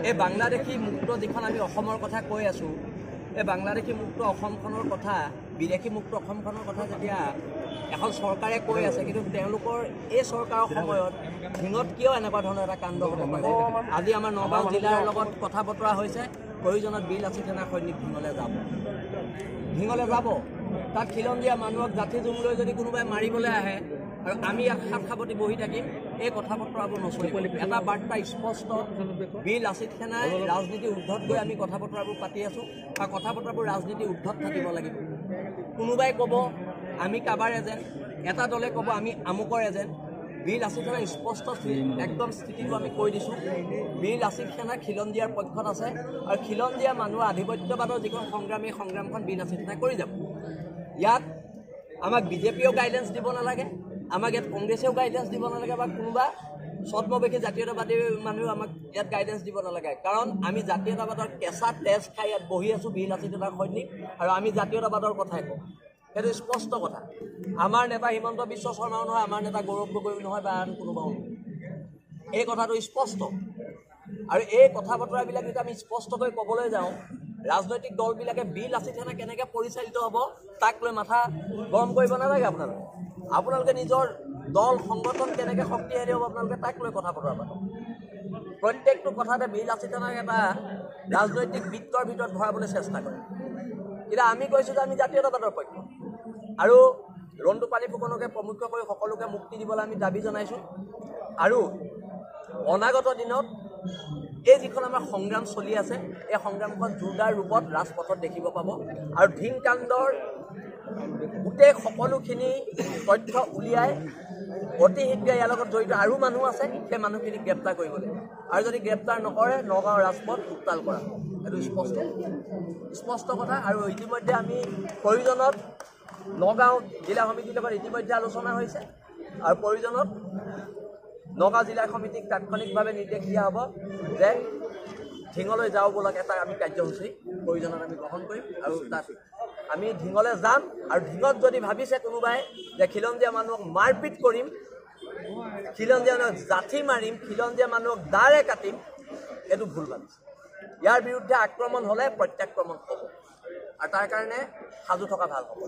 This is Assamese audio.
এই বাংলাদেশী মুক্ত যিখন আমি অসমৰ কথা কৈ আছোঁ, এই বাংলাদেশী মুক্ত অসমখনৰ কথা, বিদেশী মুক্ত অসমখনৰ কথা যেতিয়া এখন চৰকাৰে কৈ আছে, কিন্তু তেওঁলোকৰ এই চৰকাৰৰ সময়ত ঢিঙত কিয় এনেকুৱা ধৰণৰ এটা কাণ্ড হ'ব পাৰে? আজি আমাৰ নগাঁও জিলাৰ লগত কথা বতৰা হৈছে, প্ৰয়োজনত বিল আছে সেনা সৈনিক ঢিঙলৈ যাব। তাত খিলঞ্জীয়া মানুহক জাতি জুম লৈ যদি কোনোবাই মাৰিবলৈ আহে আৰু আমি ইয়াত হাত সাৱটি বহি থাকিম, এই কথা বতৰাবোৰ নচলিব। এটা বাৰ্তা স্পষ্ট, বীৰ লাচিত সেনাই ৰাজনীতি ঊৰ্ধত গৈ আমি কথা বতৰাবোৰ পাতি আছোঁ, আৰু কথা বতৰাবোৰ ৰাজনীতি ঊৰ্ধত থাকিব লাগিব। কোনোবাই ক'ব আমি কাবাৰ এজেণ্ট, এটা দলে ক'ব আমি আমুকৰ এজেণ্ট। বীৰ লাচিত সেনাৰ স্পষ্ট একদম স্থিতিটো আমি কৈ দিছোঁ, বীৰ লাচিত সেনা খিলঞ্জীয়াৰ পক্ষত আছে, আৰু খিলঞ্জীয়া মানুহৰ আধিপত্যবাদৰ যিখন সংগ্ৰাম, এই সংগ্ৰামখন বীৰ লাচিত সেনাই কৰি যাব। ইয়াত আমাক বিজেপিয়েও গাইডেন্স দিব নালাগে, আমাক ইয়াত কংগ্ৰেছেও গাইডেন্স দিব নালাগে, বা কোনোবা ছদ্মবেশী জাতীয়তাবাদী মানুহেও আমাক ইয়াত গাইডেন্স দিব নালাগে। কাৰণ আমি জাতীয়তাবাদৰ কেঁচা তেজ খাই ইয়াত বহি আছোঁ, বীৰ লাচিত সেনাৰ সৈনিক, আৰু আমি জাতীয়তাবাদৰ কথাই কওঁ। সেইটো স্পষ্ট কথা। আমাৰ নেতা হিমন্ত বিশ্ব শৰ্মাও নহয়, আমাৰ নেতা গৌৰৱ গগৈও নহয়, বা আন কোনোবাও নহয়। এই কথাটো স্পষ্ট, আৰু এই কথা বতৰাবিলাক যদি আমি স্পষ্টকৈ ক'বলৈ যাওঁ, ৰাজনৈতিক দলবিলাকে বীৰ লাচিত সেনা কেনেকৈ পৰিচালিত হ'ব তাক লৈ মাথা গৰম কৰিব নালাগে। আপোনালোকে নিজৰ দল সংগঠন কেনেকৈ শক্তিশালী হ'ব আপোনালোকে তাক লৈ কথা বতৰা পাতক। প্ৰত্যেকটো কথাতে বীৰ লাচিত সেনাক এটা ৰাজনৈতিক বৃত্তৰ ভিতৰত ভৰাবলৈ চেষ্টা কৰে। কিন্তু আমি কৈছোঁ যে আমি জাতীয়তাবাদৰ পক্ষ, আৰু ৰণ্টু পানী ফুকনকে প্ৰমুখ কৰি সকলোকে মুক্তি দিবলৈ আমি দাবী জনাইছোঁ। আৰু অনাগত দিনত এই যিখন আমাৰ সংগ্ৰাম চলি আছে, এই সংগ্ৰামখন জোৰদাৰ ৰূপত ৰাজপথত দেখিব পাব, আৰু ঢিং কাণ্ডৰ গোটেই সকলোখিনি তথ্য উলিয়াই অতি শীঘ্ৰে ইয়াৰ লগত জড়িত আৰু মানুহ আছে, সেই মানুহখিনিক গ্ৰেপ্তাৰ কৰিব লাগিব, আৰু যদি গ্ৰেপ্তাৰ নকৰে নগাঁৱৰ ৰাজপথ উত্তাল কৰা। এইটো স্পষ্ট কথা। আৰু ইতিমধ্যে আমি প্ৰয়োজনত নগাঁও জিলা সমিতিৰ লগত ইতিমধ্যে আলোচনা হৈছে, আৰু প্ৰয়োজনত নগাঁও জিলা সমিতিক তাৎক্ষণিকভাৱে নিৰ্দেশ দিয়া হ'ব যে ঢিঙলৈ যাওঁ বোলক এটা আমি কাৰ্যসূচী প্ৰয়োজনত আমি গ্ৰহণ কৰিম, আৰু তাত আমি ঢিঙলৈ যাম। আৰু ঢিঙত যদি ভাবিছে কোনোবাই যে খিলঞ্জীয়া মানুহক মাৰপিট কৰিম, খিলঞ্জীয়া মানুহক জাঠি মাৰিম, খিলঞ্জীয়া মানুহক দাৰে কাটিম, এইটো ভুল ভাবিছে। ইয়াৰ বিৰুদ্ধে আক্ৰমণ হ'লে প্ৰত্যাক্ৰমণ হ'ব, আৰু তাৰ কাৰণে সাজু থকা ভাল হ'ব।